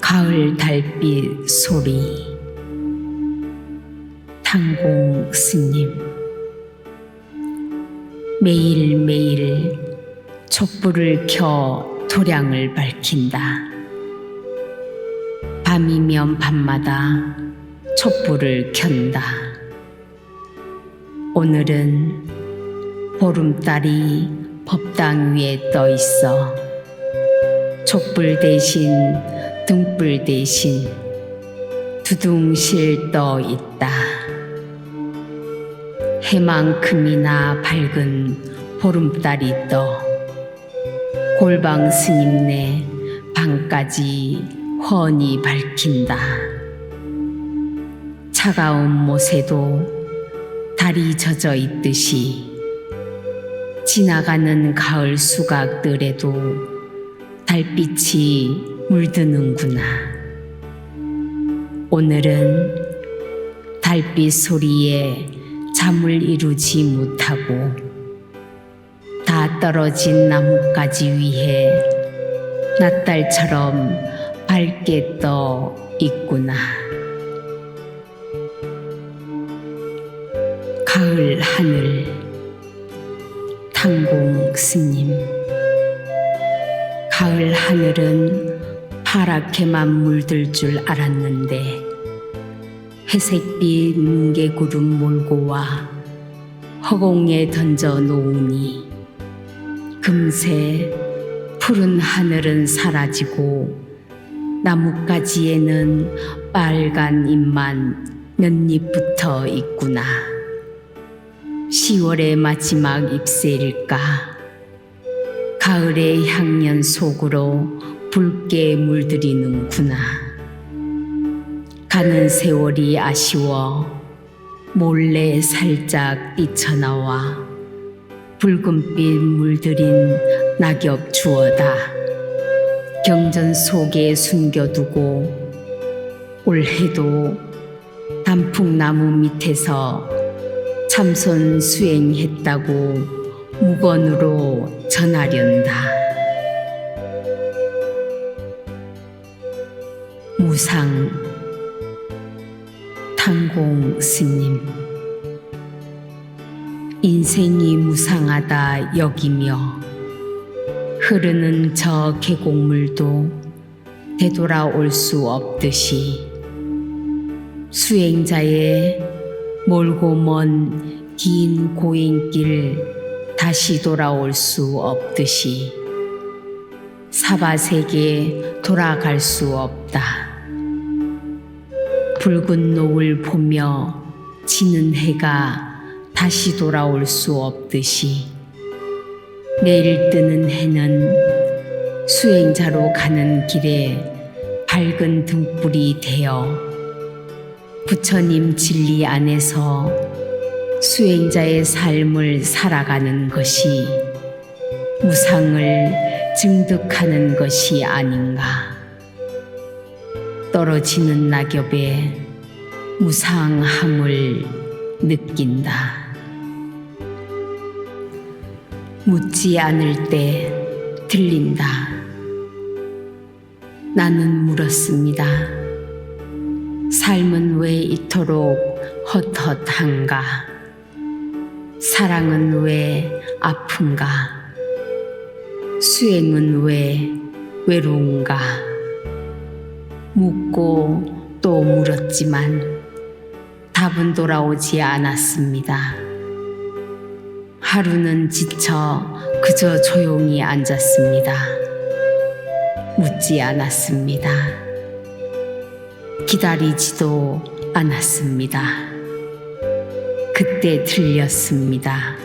가을 달빛 소리. 탄공 스님. 매일매일 촛불을 켜 도량을 밝힌다. 밤이면 밤마다 촛불을 켠다. 오늘은 보름달이 법당 위에 떠 있어 촛불 대신 등불 대신 두둥실 떠 있다. 해만큼이나 밝은 보름달이 떠 골방 스님네 방까지 훤히 밝힌다. 차가운 못에도 달이 젖어 있듯이 지나가는 가을 수각들에도 달빛이 물드는구나. 오늘은 달빛 소리에 잠을 이루지 못하고 다 떨어진 나뭇가지 위에 낫달처럼 밝게 떠 있구나. 가을 하늘. 탄공 스님. 가을 하늘은 파랗게만 물들 줄 알았는데 회색빛 뭉게구름 몰고 와 허공에 던져 놓으니 금세 푸른 하늘은 사라지고 나뭇가지에는 빨간 잎만 몇 잎 붙어 있구나. 10월의 마지막 잎새일까? 가을의 향연 속으로 붉게 물들이는구나. 가는 세월이 아쉬워 몰래 살짝 뛰쳐나와 붉은빛 물들인 낙엽 주워다 경전 속에 숨겨두고 올해도 단풍나무 밑에서 참선 수행했다고 무건으로 전하련다. 무상. 탄공 스님. 인생이 무상하다 여기며 흐르는 저 계곡물도 되돌아올 수 없듯이 수행자의 멀고 먼 긴 고행길 다시 돌아올 수 없듯이 사바세계 돌아갈 수 없다. 붉은 노을 보며 지는 해가 다시 돌아올 수 없듯이 내일 뜨는 해는 수행자로 가는 길에 밝은 등불이 되어 부처님 진리 안에서 수행자의 삶을 살아가는 것이 무상을 증득하는 것이 아닌가. 떨어지는 낙엽에 무상함을 느낀다. 묻지 않을 때 들린다. 나는 물었습니다. 삶은 왜 이토록 헛헛한가? 사랑은 왜 아픈가? 수행은 왜 외로운가? 묻고 또 물었지만 답은 돌아오지 않았습니다. 하루는 지쳐 그저 조용히 앉았습니다. 묻지 않았습니다. 기다리지도 않았습니다. 그때 들렸습니다.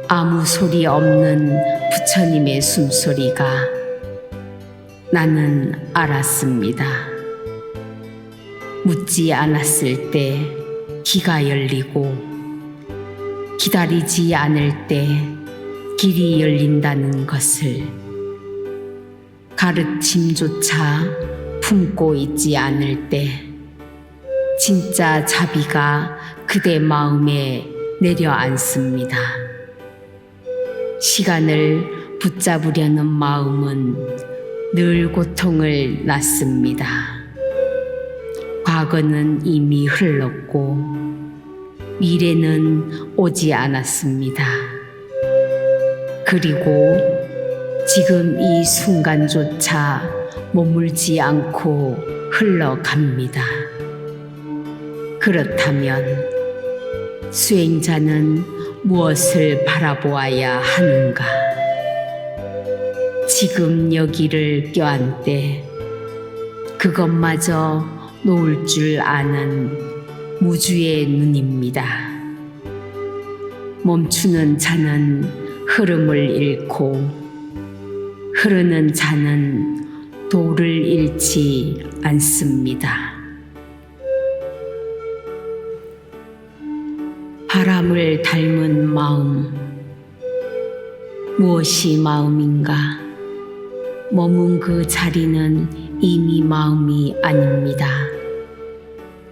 아무 소리 없는 부처님의 숨소리가. 나는 알았습니다. 묻지 않았을 때 귀가 열리고 기다리지 않을 때 길이 열린다는 것을 가르침조차 품고 있지 않을 때 진짜 자비가 그대 마음에 내려앉습니다. 시간을 붙잡으려는 마음은 늘 고통을 낳습니다. 과거는 이미 흘렀고 미래는 오지 않았습니다. 그리고 지금 이 순간조차 머물지 않고 흘러갑니다. 그렇다면 수행자는 무엇을 바라보아야 하는가? 지금 여기를 껴안되 그것마저 놓을 줄 아는 무주의 눈입니다. 멈추는 자는 흐름을 잃고 흐르는 자는 도를 잃지 않습니다. 바람을 닮은 마음, 무엇이 마음인가? 머문 그 자리는 이미 마음이 아닙니다.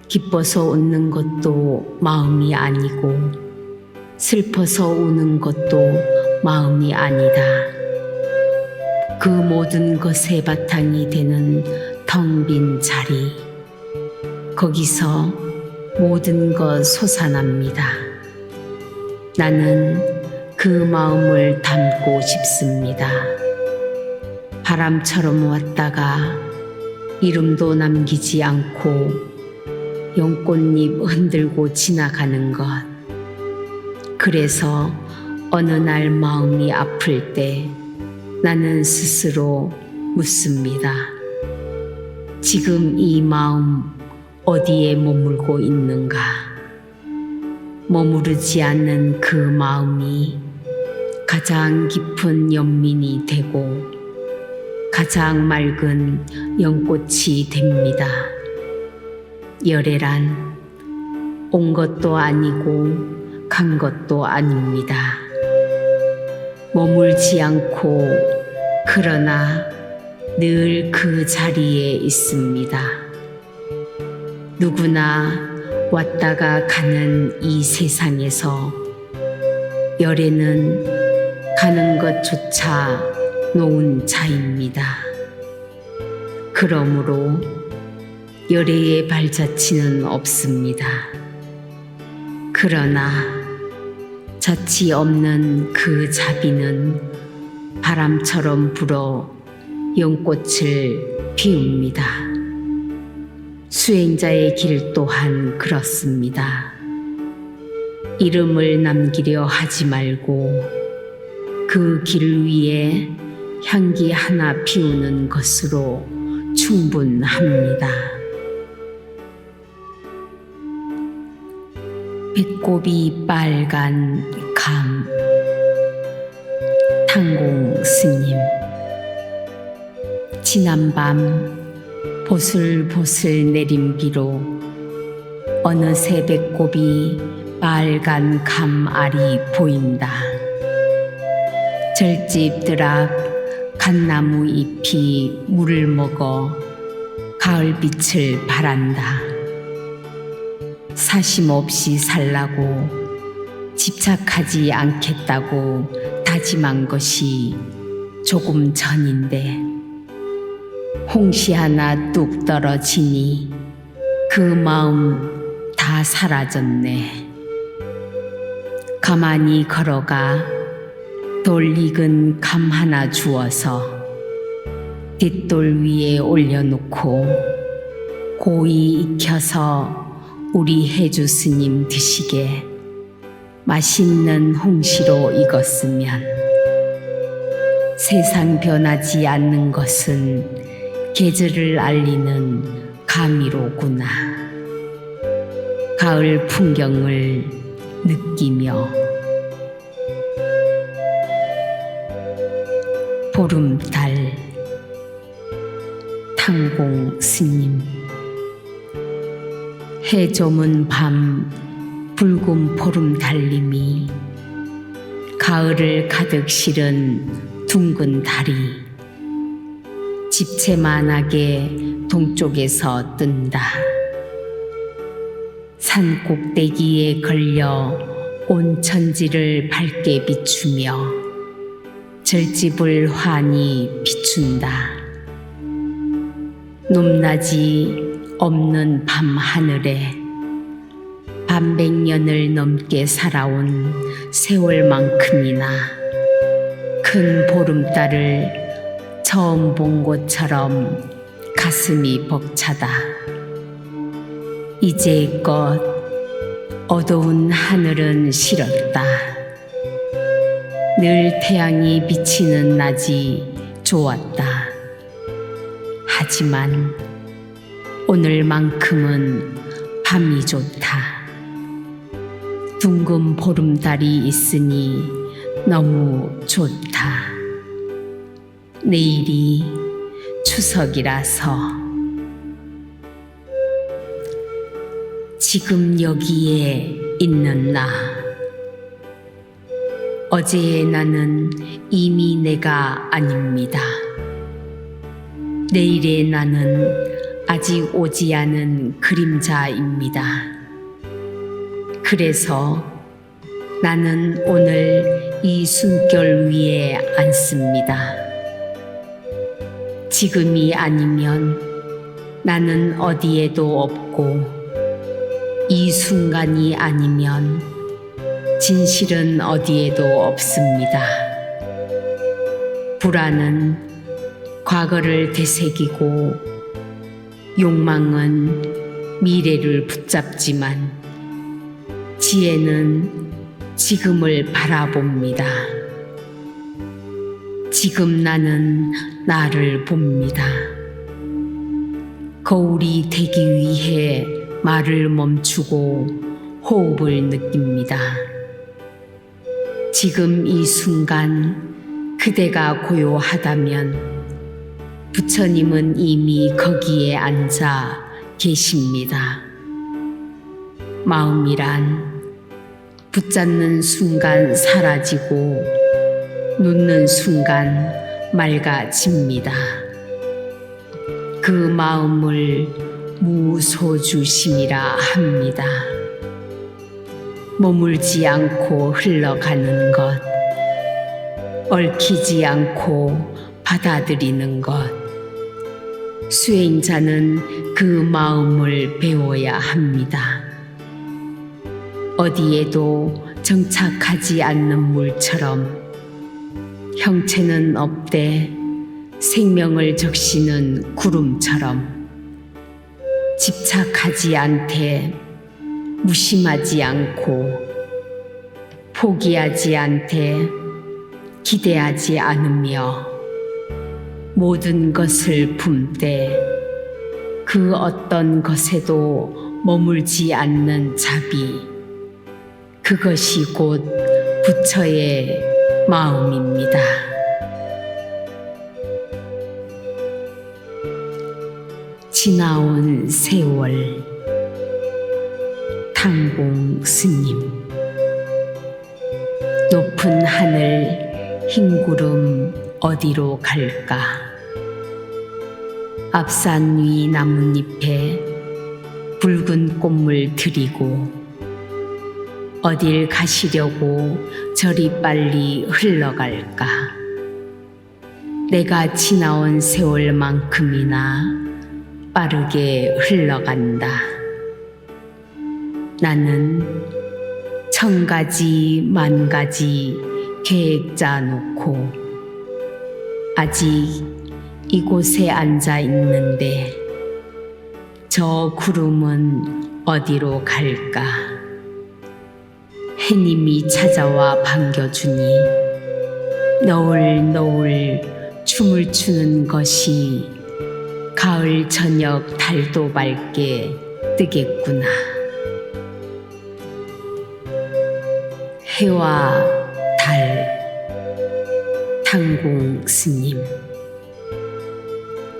기뻐서 웃는 것도 마음이 아니고 슬퍼서 우는 것도 마음이 아니다. 그 모든 것의 바탕이 되는 텅 빈 자리, 거기서 모든 것 솟아납니다. 나는 그 마음을 담고 싶습니다. 바람처럼 왔다가 이름도 남기지 않고 연꽃잎 흔들고 지나가는 것. 그래서 어느 날 마음이 아플 때 나는 스스로 묻습니다. 지금 이 마음 어디에 머물고 있는가? 머무르지 않는 그 마음이 가장 깊은 연민이 되고 가장 맑은 연꽃이 됩니다. 열애란 온 것도 아니고 간 것도 아닙니다. 머물지 않고 그러나 늘 그 자리에 있습니다. 누구나 왔다가 가는 이 세상에서 열애는 가는 것조차 놓은 자입니다. 그러므로 열애의 발자취는 없습니다. 그러나 자취 없는 그 자비는 바람처럼 불어 연꽃을 피웁니다. 수행자의 길 또한 그렇습니다. 이름을 남기려 하지 말고 그 길 위에 향기 하나 피우는 것으로 충분합니다. 배꼽이 빨간 감, 탕공 스님. 지난밤 보슬보슬 내린 비로 어느새 배꼽이 빨간 감알이 보인다. 절집 앞 갓나무 잎이 물을 먹어 가을빛을 바란다. 사심 없이 살라고 집착하지 않겠다고 다짐한 것이 조금 전인데 홍시 하나 뚝 떨어지니 그 마음 다 사라졌네. 가만히 걸어가 돌 익은 감 하나 주어서 뒷돌 위에 올려놓고 고이 익혀서 우리 해주 스님 드시게 맛있는 홍시로 익었으면 세상 변하지 않는 것은 계절을 알리는 감이로구나. 가을 풍경을 느끼며 보름달. 탕공 스님. 해 저문 밤 붉은 보름 달림이 가을을 가득 실은 둥근 달이 집채만하게 동쪽에서 뜬다. 산 꼭대기에 걸려 온 천지를 밝게 비추며 절집을 환히 비춘다. 높낮이 없는 밤하늘에 반백년을 넘게 살아온 세월만큼이나 큰 보름달을 처음 본 것처럼 가슴이 벅차다. 이제껏 어두운 하늘은 싫었다. 늘 태양이 비치는 낮이 좋았다. 하지만 오늘만큼은 밤이 좋다. 둥근 보름달이 있으니 너무 좋다. 내일이 추석이라서. 지금 여기에 있는 나. 어제의 나는 이미 내가 아닙니다. 내일의 나는 아직 오지 않은 그림자입니다. 그래서 나는 오늘 이 숨결 위에 앉습니다. 지금이 아니면 나는 어디에도 없고, 이 순간이 아니면 진실은 어디에도 없습니다. 불안은 과거를 되새기고 욕망은 미래를 붙잡지만 지혜는 지금을 바라봅니다. 지금 나는 나를 봅니다. 거울이 되기 위해 말을 멈추고 호흡을 느낍니다. 지금 이 순간 그대가 고요하다면 부처님은 이미 거기에 앉아 계십니다. 마음이란 붙잡는 순간 사라지고 놓는 순간 맑아집니다. 그 마음을 무소주심이라 합니다. 머물지 않고 흘러가는 것, 얽히지 않고 받아들이는 것. 수행자는 그 마음을 배워야 합니다. 어디에도 정착하지 않는 물처럼 형체는 없되 생명을 적시는 구름처럼 집착하지 않되 무심하지 않고 포기하지 않되 기대하지 않으며 모든 것을 품되 그 어떤 것에도 머물지 않는 자비, 그것이 곧 부처의 마음입니다. 지나온 세월. 당공 스님. 높은 하늘 흰 구름 어디로 갈까? 앞산 위 나뭇잎에 붉은 꽃물 들이고 어딜 가시려고 저리 빨리 흘러갈까? 내가 지나온 세월만큼이나 빠르게 흘러간다. 나는 1000가지 만가지 계획 짜놓고 아직 이곳에 앉아 있는데 저 구름은 어디로 갈까? 해님이 찾아와 반겨주니 너울너울 춤을 추는 것이 가을 저녁 달도 밝게 뜨겠구나. 해와 달. 당공 스님.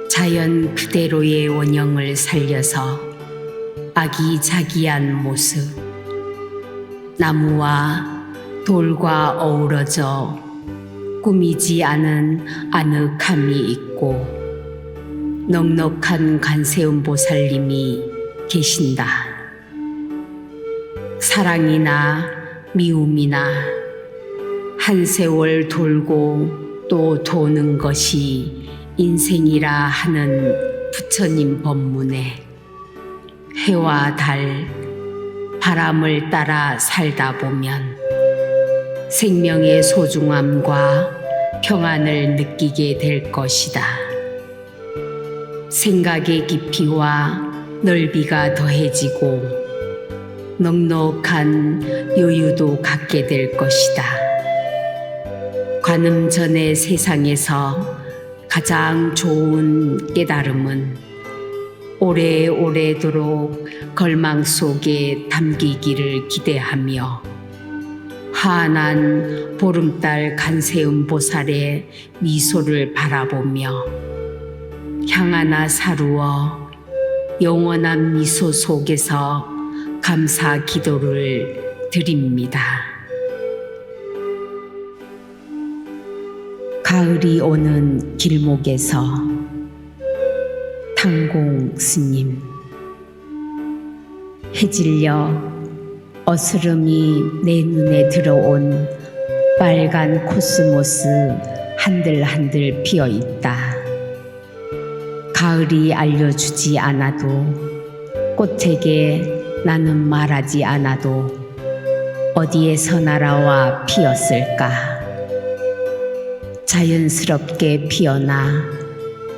자연 그대로의 원형을 살려서 아기자기한 모습, 나무와 돌과 어우러져 꾸미지 않은 아늑함이 있고 넉넉한 관세음보살님이 계신다. 사랑이나 미움이나 한 세월 돌고 또 도는 것이 인생이라 하는 부처님 법문에 해와 달, 바람을 따라 살다 보면 생명의 소중함과 평안을 느끼게 될 것이다. 생각의 깊이와 넓이가 더해지고 넉넉한 여유도 갖게 될 것이다. 관음 전의 세상에서 가장 좋은 깨달음은 오래오래도록 걸망 속에 담기기를 기대하며 환한 보름달 간세음 보살의 미소를 바라보며 향 하나 사루어 영원한 미소 속에서 감사 기도를 드립니다. 가을이 오는 길목에서 탕공 스님. 해질녘 어스름이 내 눈에 들어온 빨간 코스모스 한들한들 피어 있다. 가을이 알려주지 않아도 꽃에게 나는 말하지 않아도 어디에서 날아와 피었을까? 자연스럽게 피어나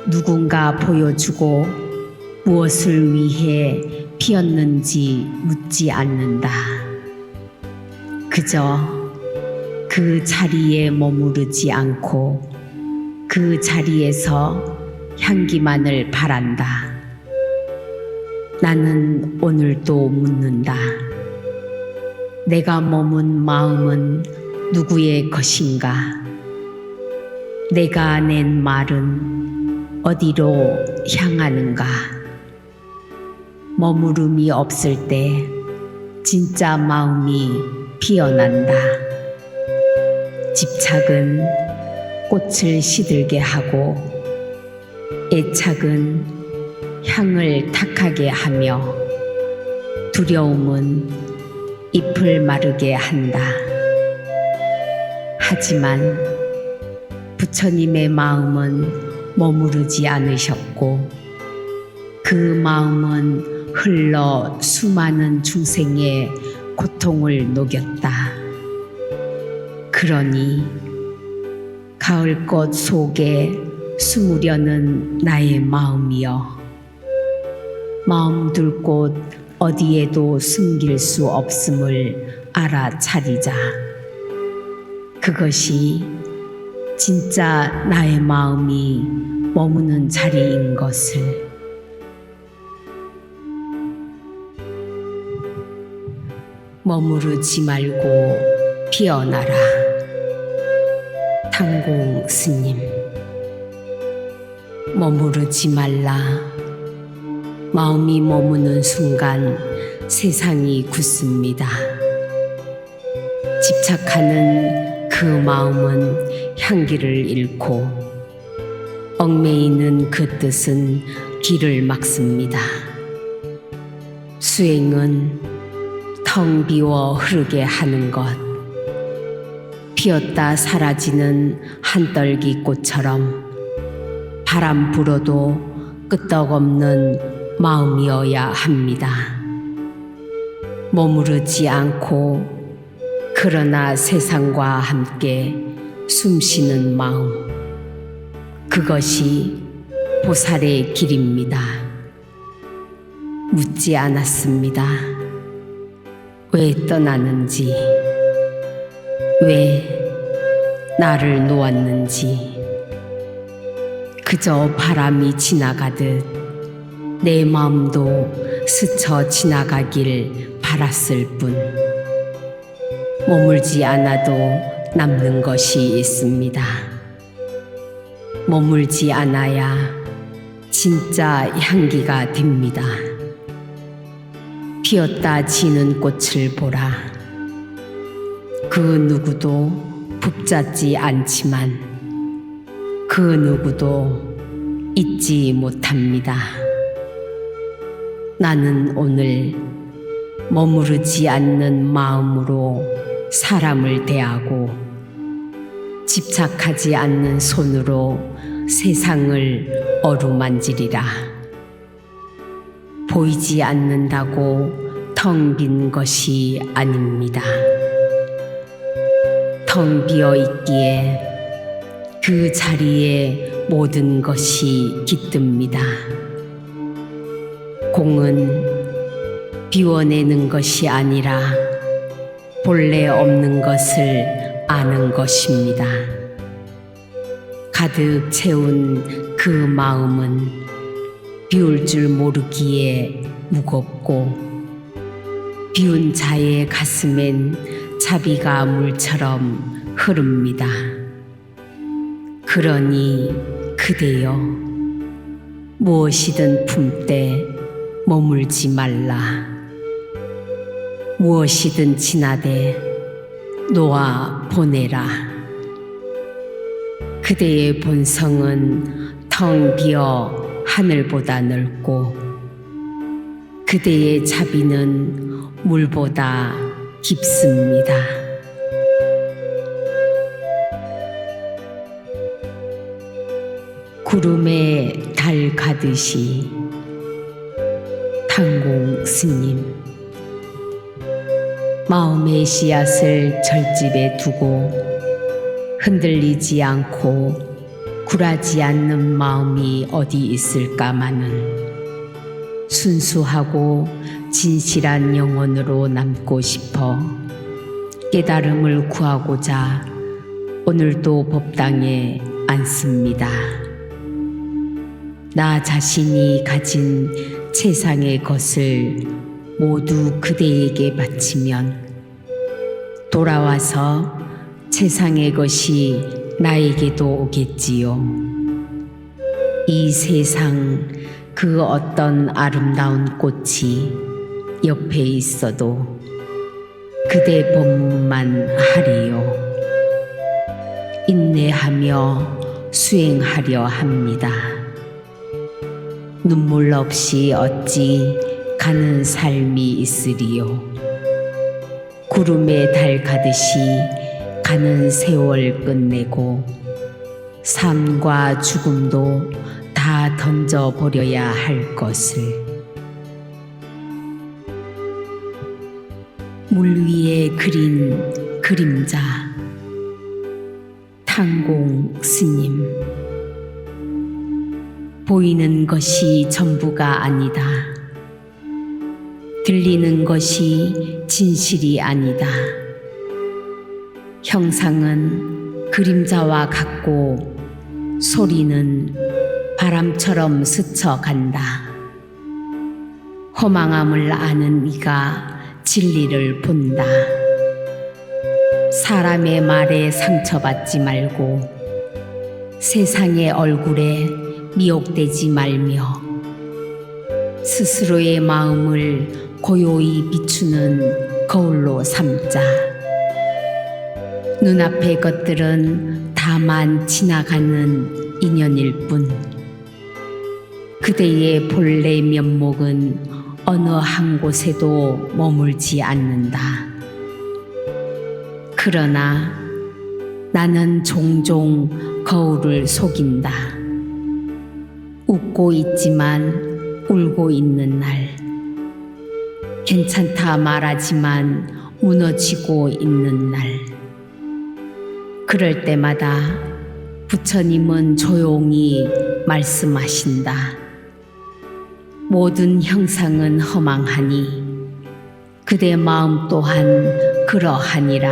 누군가 보여주고 무엇을 위해 피었는지 묻지 않는다. 그저 그 자리에 머무르지 않고 그 자리에서 향기만을 바란다. 나는 오늘도 묻는다. 내가 머문 마음은 누구의 것인가? 내가 낸 말은 어디로 향하는가? 머무름이 없을 때 진짜 마음이 피어난다. 집착은 꽃을 시들게 하고 애착은 향을 탁하게 하며 두려움은 잎을 마르게 한다. 하지만 부처님의 마음은 머무르지 않으셨고 그 마음은 흘러 수많은 중생의 고통을 녹였다. 그러니 가을꽃 속에 숨으려는 나의 마음이여, 마음 둘 곳 어디에도 숨길 수 없음을 알아차리자. 그것이 진짜 나의 마음이 머무는 자리인 것을. 머무르지 말고 피어나라. 탕공 스님. 머무르지 말라. 마음이 머무는 순간 세상이 굳습니다. 집착하는 그 마음은 향기를 잃고 얽매이는 그 뜻은 길을 막습니다. 수행은 텅 비워 흐르게 하는 것. 피었다 사라지는 한떨기 꽃처럼 바람 불어도 끄떡없는 마음이어야 합니다. 머무르지 않고 그러나 세상과 함께 숨쉬는 마음. 그것이 보살의 길입니다. 묻지 않았습니다. 왜 떠나는지, 왜 나를 놓았는지. 그저 바람이 지나가듯 내 마음도 스쳐 지나가길 바랐을 뿐. 머물지 않아도 남는 것이 있습니다. 머물지 않아야 진짜 향기가 됩니다. 피었다 지는 꽃을 보라. 그 누구도 붙잡지 않지만 그 누구도 잊지 못합니다. 나는 오늘 머무르지 않는 마음으로 사람을 대하고 집착하지 않는 손으로 세상을 어루만지리라. 보이지 않는다고 텅 빈 것이 아닙니다. 텅 비어 있기에 그 자리에 모든 것이 깃듭니다. 공은 비워내는 것이 아니라 본래 없는 것을 아는 것입니다. 가득 채운 그 마음은 비울 줄 모르기에 무겁고 비운 자의 가슴엔 자비가 물처럼 흐릅니다. 그러니 그대여 무엇이든 품되 머물지 말라. 무엇이든 지나되 놓아 보내라. 그대의 본성은 텅 비어 하늘보다 넓고 그대의 자비는 물보다 깊습니다. 구름에 달 가듯이. 탄공 스님. 마음의 씨앗을 절집에 두고 흔들리지 않고 굴하지 않는 마음이 어디 있을까마는 순수하고 진실한 영혼으로 남고 싶어 깨달음을 구하고자 오늘도 법당에 앉습니다. 나 자신이 가진 세상의 것을 모두 그대에게 바치면 돌아와서 세상의 것이 나에게도 오겠지요. 이 세상 그 어떤 아름다운 꽃이 옆에 있어도 그대 법문만 하리요. 인내하며 수행하려 합니다. 눈물 없이 어찌 가는 삶이 있으리요. 구름에 달 가듯이 가는 세월 끝내고 삶과 죽음도 다 던져버려야 할 것을. 물 위에 그린 그림자. 탄공 스님. 보이는 것이 전부가 아니다. 들리는 것이 진실이 아니다. 형상은 그림자와 같고 소리는 바람처럼 스쳐간다. 허망함을 아는 이가 진리를 본다. 사람의 말에 상처받지 말고 세상의 얼굴에 미혹되지 말며 스스로의 마음을 고요히 비추는 거울로 삼자. 눈앞의 것들은 다만 지나가는 인연일 뿐 그대의 본래 면목은 어느 한 곳에도 머물지 않는다. 그러나 나는 종종 거울을 속인다. 웃고 있지만 울고 있는 날, 괜찮다 말하지만 무너지고 있는 날. 그럴 때마다 부처님은 조용히 말씀하신다. 모든 형상은 허망하니 그대 마음 또한 그러하니라.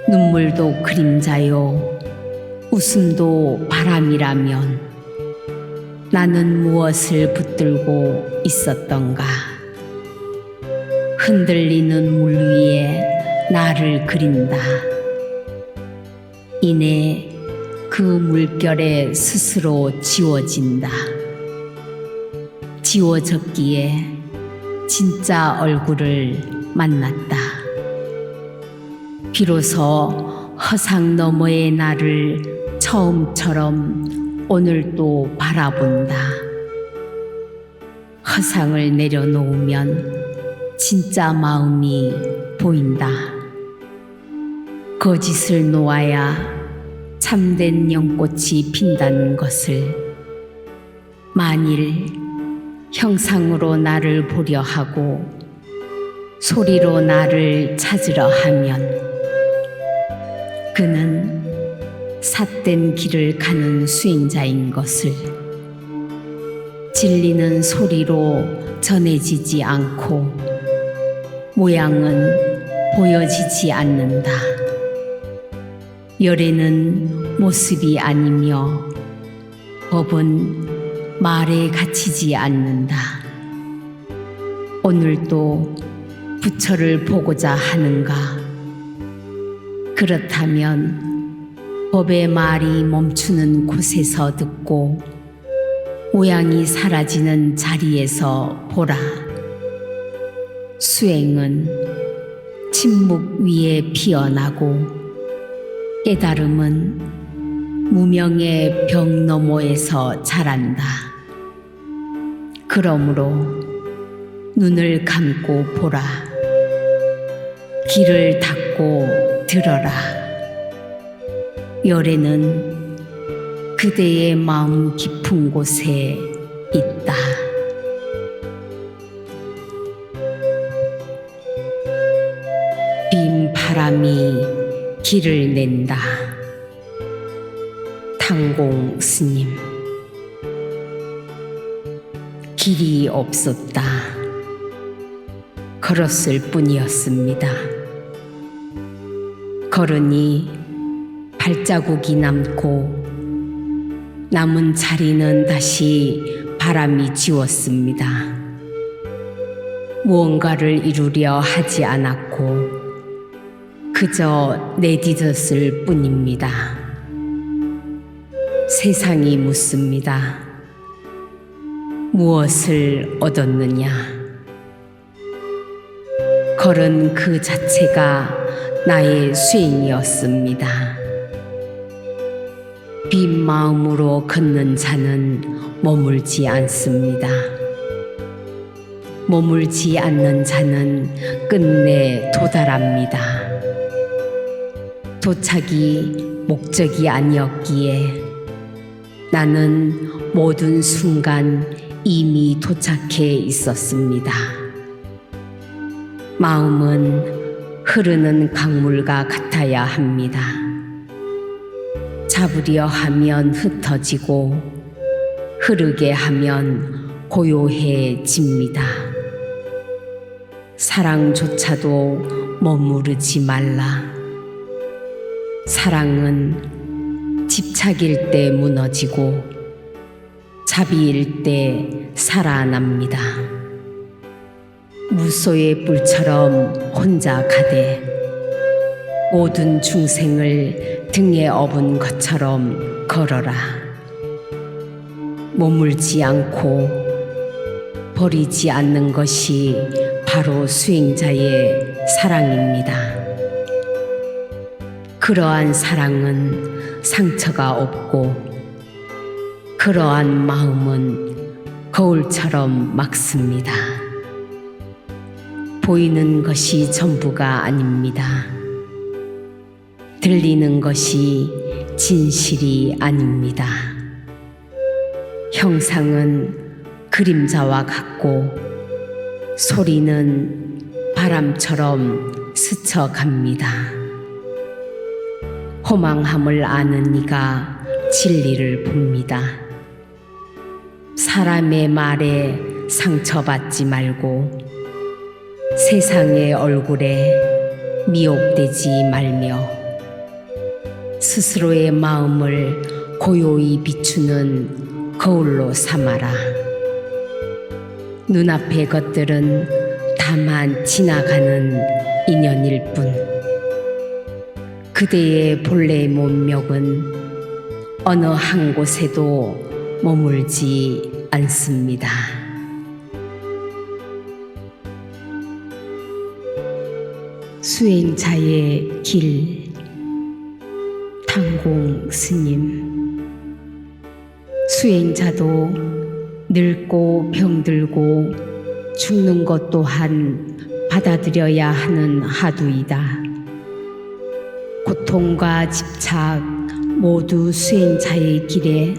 눈물도 그림자요 웃음도 바람이라면 나는 무엇을 붙들고 있었던가. 흔들리는 물 위에 나를 그린다. 이내 그 물결에 스스로 지워진다. 지워졌기에 진짜 얼굴을 만났다. 비로소 허상 너머의 나를 처음처럼 오늘도 바라본다. 허상을 내려놓으면 진짜 마음이 보인다. 거짓을 놓아야 참된 연꽃이 핀다는 것을 만일 형상으로 나를 보려 하고 소리로 나를 찾으려 하면 그는 삿된 길을 가는 수행자인 것을 진리는 소리로 전해지지 않고 모양은 보여지지 않는다. 열애는 모습이 아니며 법은 말에 갇히지 않는다. 오늘도 부처를 보고자 하는가? 그렇다면 법의 말이 멈추는 곳에서 듣고 모양이 사라지는 자리에서 보라. 수행은 침묵 위에 피어나고 깨달음은 무명의 벽 너머에서 자란다. 그러므로 눈을 감고 보라. 귀를 닫고 들어라. 열애는 그대의 마음 깊은 곳에 있다. 빈 바람이 길을 낸다. 탕공 스님. 길이 없었다. 걸었을 뿐이었습니다. 걸으니 발자국이 남고 남은 자리는 다시 바람이 지웠습니다. 무언가를 이루려 하지 않았고 그저 내딛었을 뿐입니다. 세상이 묻습니다. 무엇을 얻었느냐? 걸은 그 자체가 나의 수행이었습니다. 빈 마음으로 걷는 자는 머물지 않습니다. 머물지 않는 자는 끝내 도달합니다. 도착이 목적이 아니었기에 나는 모든 순간 이미 도착해 있었습니다. 마음은 흐르는 강물과 같아야 합니다. 잡으려 하면 흩어지고 흐르게 하면 고요해집니다. 사랑조차도 머무르지 말라. 사랑은 집착일 때 무너지고 자비일 때 살아납니다. 무소의 뿔처럼 혼자 가되 모든 중생을 등에 업은 것처럼 걸어라. 머물지 않고 버리지 않는 것이 바로 수행자의 사랑입니다. 그러한 사랑은 상처가 없고 그러한 마음은 거울처럼 맑습니다. 보이는 것이 전부가 아닙니다. 들리는 것이 진실이 아닙니다. 형상은 그림자와 같고 소리는 바람처럼 스쳐갑니다. 허망함을 아는 이가 진리를 봅니다. 사람의 말에 상처받지 말고 세상의 얼굴에 미혹되지 말며 스스로의 마음을 고요히 비추는 거울로 삼아라. 눈앞의 것들은 다만 지나가는 인연일 뿐 그대의 본래 몸명은 어느 한 곳에도 머물지 않습니다. 수행자의 길. 탕공 스님. 수행자도 늙고 병들고 죽는 것 또한 받아들여야 하는 하두이다. 고통과 집착 모두 수행자의 길에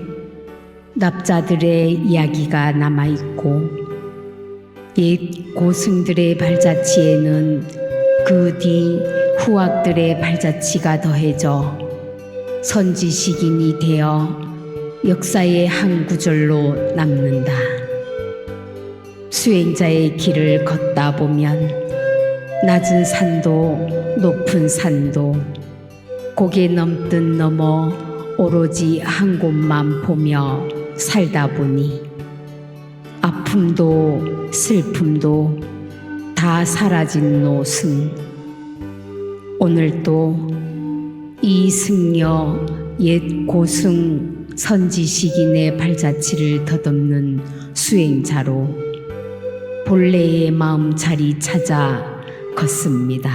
납자들의 이야기가 남아있고 옛 고승들의 발자취에는 그 뒤 후학들의 발자취가 더해져 선지식인이 되어 역사의 한 구절로 남는다. 수행자의 길을 걷다 보면 낮은 산도 높은 산도 고개 넘듯 넘어 오로지 한 곳만 보며 살다 보니 아픔도 슬픔도 다 사라진 노승. 오늘도 이 승려 옛 고승 선지식인의 발자취를 덧없는 수행자로 본래의 마음 자리 찾아 걷습니다.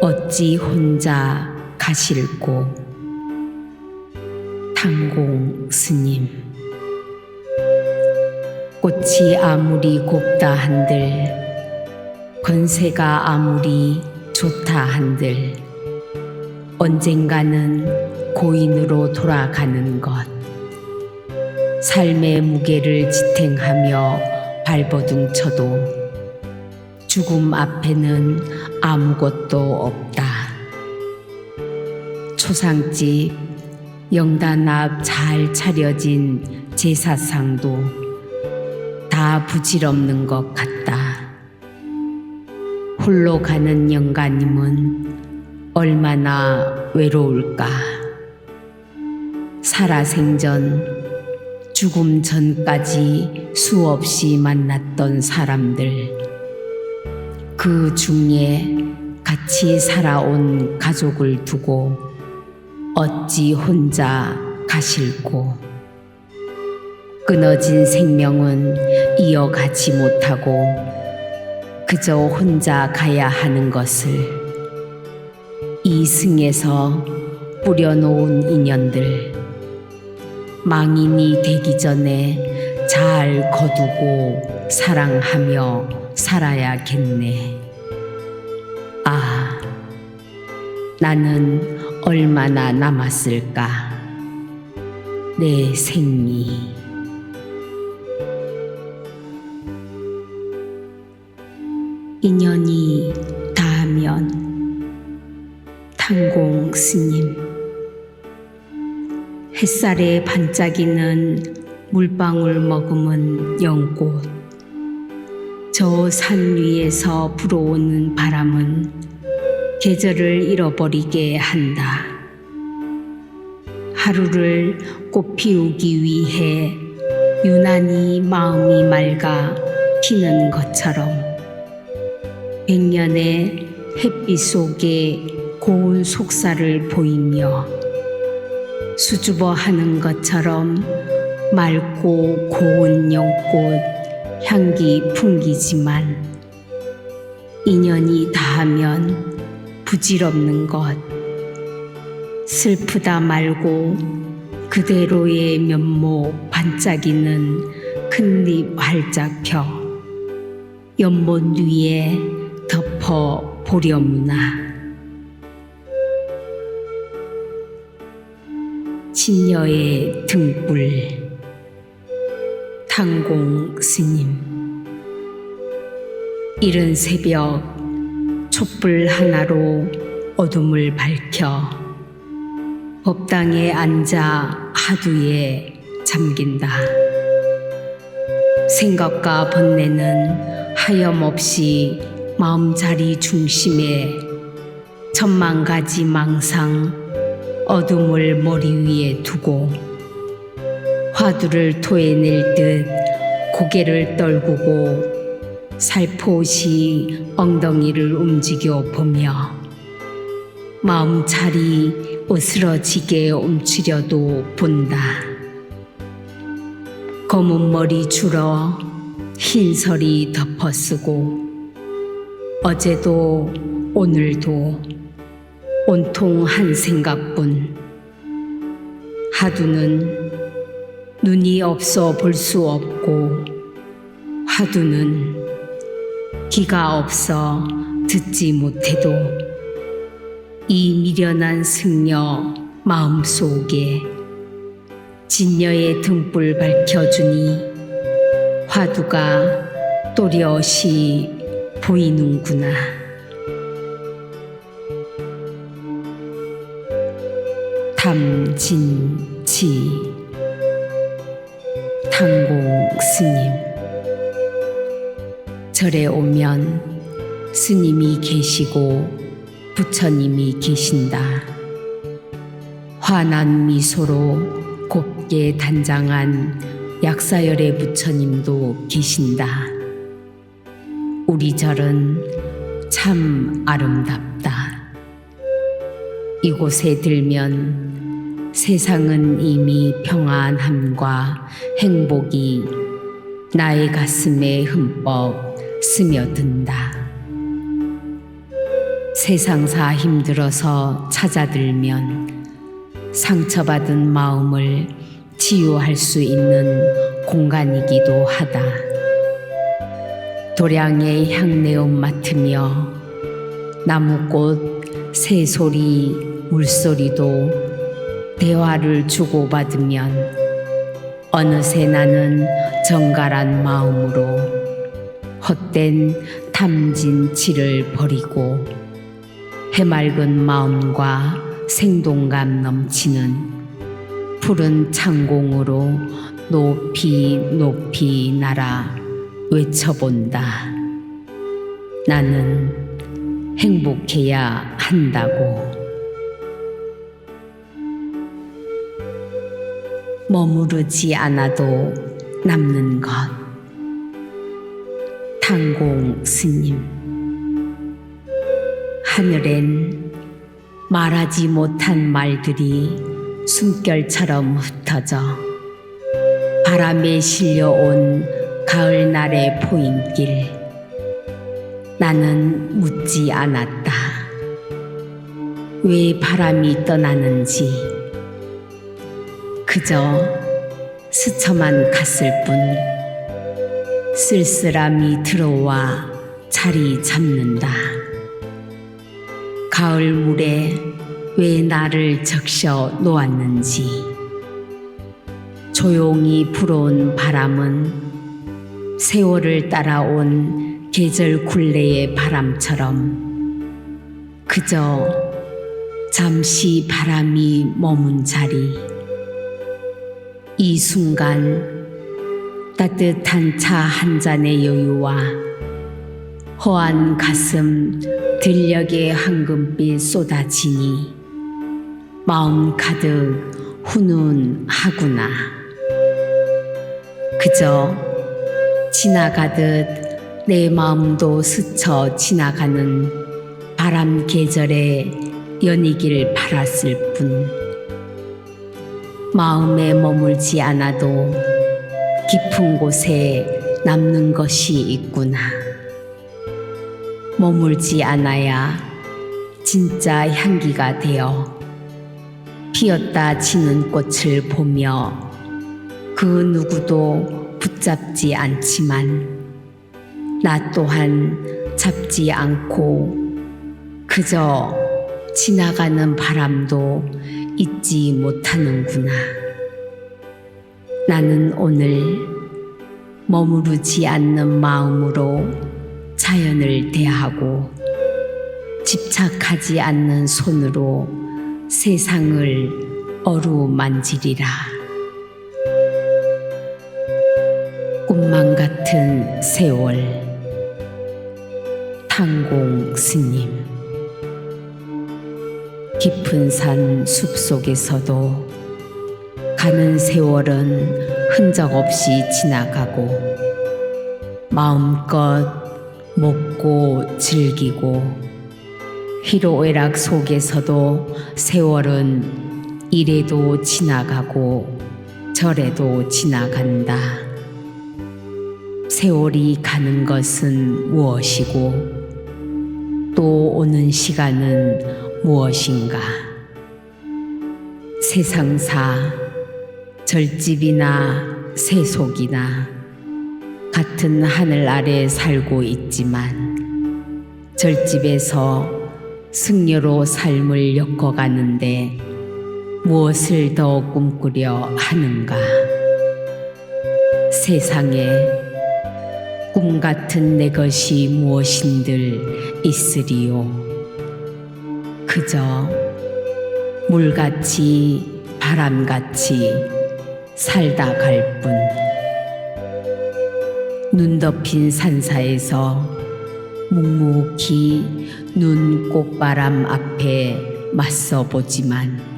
어찌 혼자 가실꼬. 탄공 스님. 꽃이 아무리 곱다 한들 건새가 아무리 좋다 한들 언젠가는 고인으로 돌아가는 것. 삶의 무게를 지탱하며 발버둥쳐도 죽음 앞에는 아무것도 없다. 초상집 영단 앞 잘 차려진 제사상도 다 부질없는 것 같다. 홀로 가는 영가님은 얼마나 외로울까. 살아생전 죽음 전까지 수없이 만났던 사람들, 그 중에 같이 살아온 가족을 두고 어찌 혼자 가실꼬. 끊어진 생명은 이어가지 못하고 그저 혼자 가야 하는 것을 이 승에서 뿌려놓은 인연들 망인이 되기 전에 잘 거두고 사랑하며 살아야겠네. 아, 나는 얼마나 남았을까? 내 생이. 인연이 닿으면. 탄공 스님. 햇살에 반짝이는 물방울 머금은 연꽃. 저 산 위에서 불어오는 바람은 계절을 잃어버리게 한다. 하루를 꽃 피우기 위해 유난히 마음이 맑아 피는 것처럼 백년의 햇빛 속에 고운 속살을 보이며 수줍어하는 것처럼 맑고 고운 연꽃 향기 풍기지만 인연이 닿으면 부질없는 것. 슬프다 말고 그대로의 면목 반짝이는 큰 잎 활짝 펴 연못 위에 덮어 보려무나. 친녀의 등불. 탄공 스님. 이른 새벽 촛불 하나로 어둠을 밝혀 법당에 앉아 하두에 잠긴다. 생각과 번뇌는 하염없이 마음자리 중심에 천만 가지 망상 어둠을 머리 위에 두고 화두를 토해낼 듯 고개를 떨구고 살포시 엉덩이를 움직여 보며 마음자리 으스러지게 움츠려도 본다. 검은 머리 줄어 흰설이 덮어쓰고 어제도 오늘도 온통 한 생각뿐. 하두는 눈이 없어 볼 수 없고 화두는 귀가 없어 듣지 못해도 이 미련한 승려 마음속에 진녀의 등불 밝혀주니 화두가 또렷이 보이는구나. 탐진치 탕공 스님. 절에 오면 스님이 계시고 부처님이 계신다. 환한 미소로 곱게 단장한 약사열의 부처님도 계신다. 우리 절은 참 아름답다. 이곳에 들면 세상은 이미 평안함과 행복이 나의 가슴에 흠뻑 스며든다. 세상사 힘들어서 찾아들면 상처받은 마음을 치유할 수 있는 공간이기도 하다. 도량의 향내음 맡으며 나무꽃, 새소리, 물소리도 대화를 주고받으면 어느새 나는 정갈한 마음으로 헛된 탐진치를 버리고 해맑은 마음과 생동감 넘치는 푸른 창공으로 높이 높이 날아 외쳐본다. 나는 행복해야 한다고. 머무르지 않아도 남는 것. 탕공 스님. 하늘엔 말하지 못한 말들이 숨결처럼 흩어져 바람에 실려온 가을날의 포인길. 나는 묻지 않았다. 왜 바람이 떠나는지. 그저 스쳐만 갔을 뿐 쓸쓸함이 들어와 자리 잡는다. 가을 물에 왜 나를 적셔 놓았는지. 조용히 불어온 바람은 세월을 따라온 계절 굴레의 바람처럼 그저 잠시 바람이 머문 자리. 이 순간 따뜻한 차 한 잔의 여유와 허한 가슴 들녘의 황금빛 쏟아지니 마음 가득 훈훈하구나. 그저 지나가듯 내 마음도 스쳐 지나가는 바람 계절에 연이길 바랐을 뿐 마음에 머물지 않아도 깊은 곳에 남는 것이 있구나. 머물지 않아야 진짜 향기가 되어 피었다 지는 꽃을 보며 그 누구도 붙잡지 않지만 나 또한 잡지 않고 그저 지나가는 바람도 잊지 못하는구나. 나는 오늘 머무르지 않는 마음으로 자연을 대하고 집착하지 않는 손으로 세상을 어루만지리라. 꿈만 같은 세월. 탕공 스님. 깊은 산 숲속에서도 가는 세월은 흔적 없이 지나가고 마음껏 먹고 즐기고 희로애락 속에서도 세월은 이래도 지나가고 저래도 지나간다. 세월이 가는 것은 무엇이고 또 오는 시간은 무엇인가. 세상사 절집이나 세속이나 같은 하늘 아래 살고 있지만 절집에서 승려로 삶을 엮어가는데 무엇을 더 꿈꾸려 하는가? 세상에 꿈 같은 내 것이 무엇인들 있으리요. 그저 물같이 바람같이 살다 갈 뿐. 눈 덮인 산사에서 묵묵히 눈 꽃바람 앞에 맞서 보지만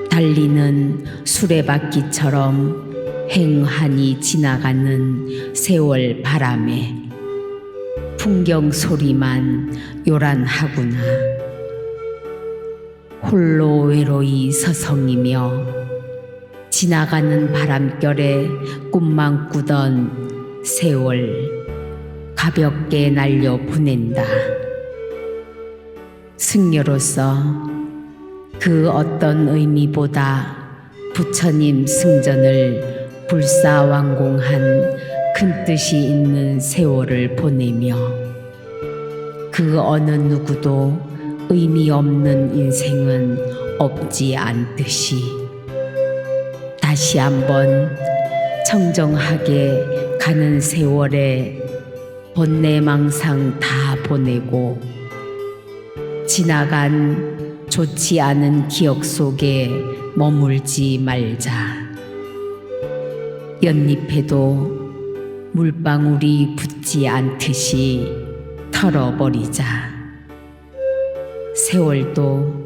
달리는 수레바퀴처럼 행하니 지나가는 세월 바람에 풍경 소리만 요란하구나. 홀로 외로이 서성이며 지나가는 바람결에 꿈만 꾸던 세월 가볍게 날려 보낸다. 승려로서 그 어떤 의미보다 부처님 승전을 불사완공한 큰 뜻이 있는 세월을 보내며 그 어느 누구도 의미 없는 인생은 없지 않듯이 다시 한번 청정하게 가는 세월에 번뇌망상 다 보내고 지나간 좋지 않은 기억 속에 머물지 말자. 연잎에도 물방울이 붙지 않듯이 털어버리자. 세월도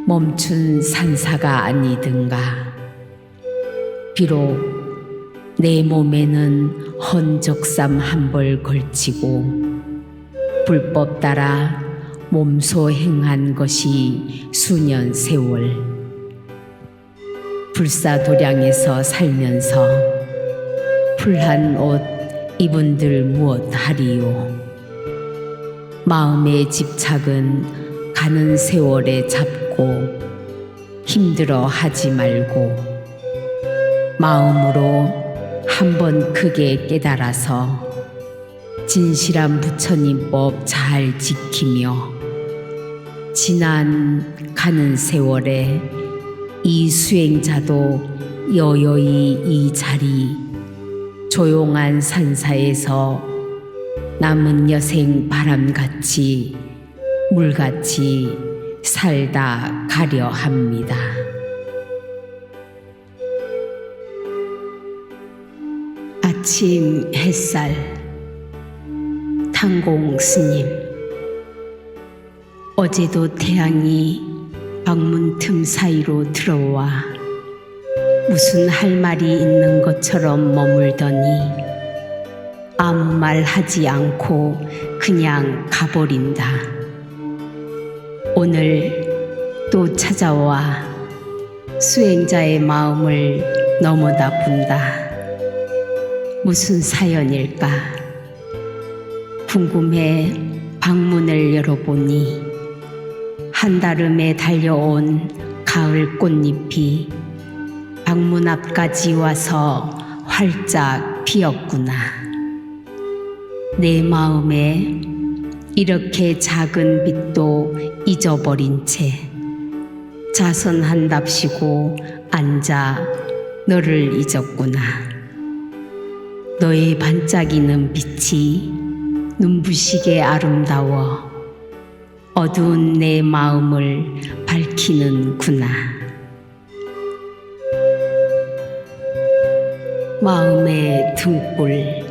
멈춘 산사가 아니든가. 비록 내 몸에는 헌적삼 한 벌 걸치고 불법 따라 몸소 행한 것이 수년 세월. 불사도량에서 살면서 풀한 옷 입은들 무엇하리요. 마음의 집착은 가는 세월에 잡고 힘들어 하지 말고 마음으로 한번 크게 깨달아서 진실한 부처님법 잘 지키며 지난 가는 세월에 이 수행자도 여여히 이 자리 조용한 산사에서 남은 여생 바람같이 물같이 살다 가려 합니다. 아침 햇살. 탕공 스님. 어제도 태양이 방문 틈 사이로 들어와 무슨 할 말이 있는 것처럼 머물더니 아무 말 하지 않고 그냥 가버린다. 오늘 또 찾아와 수행자의 마음을 너무나 본다. 무슨 사연일까? 궁금해 방문을 열어보니 한달음에 달려온 가을 꽃잎이 방문 앞까지 와서 활짝 피었구나. 내 마음에 이렇게 작은 빛도 잊어버린 채 자선한답시고 앉아 너를 잊었구나. 너의 반짝이는 빛이 눈부시게 아름다워 어두운 내 마음을 밝히는구나. 마음의 등불.